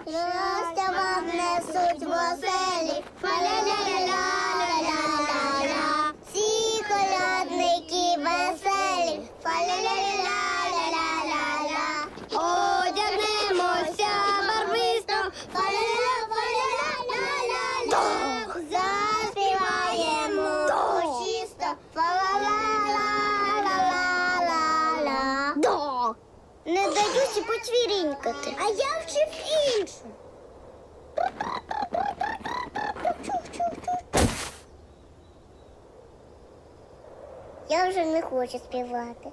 Щастя вам несуть в оселі, фа-ля-ля-ля-ля-ля-ля-ля. Всі колядники веселі, фа-ля-ля-ля-ля-ля-ля-ля. Одягнемося барвисто, фа-ля-ля-ля-ля-ля-ля-ля. Заспіваємо чисто, фа-ла-ла-ла-ла-ла-ла. Не даюся почвірінькати. А я вчив іншу. Я вже не хочу співати.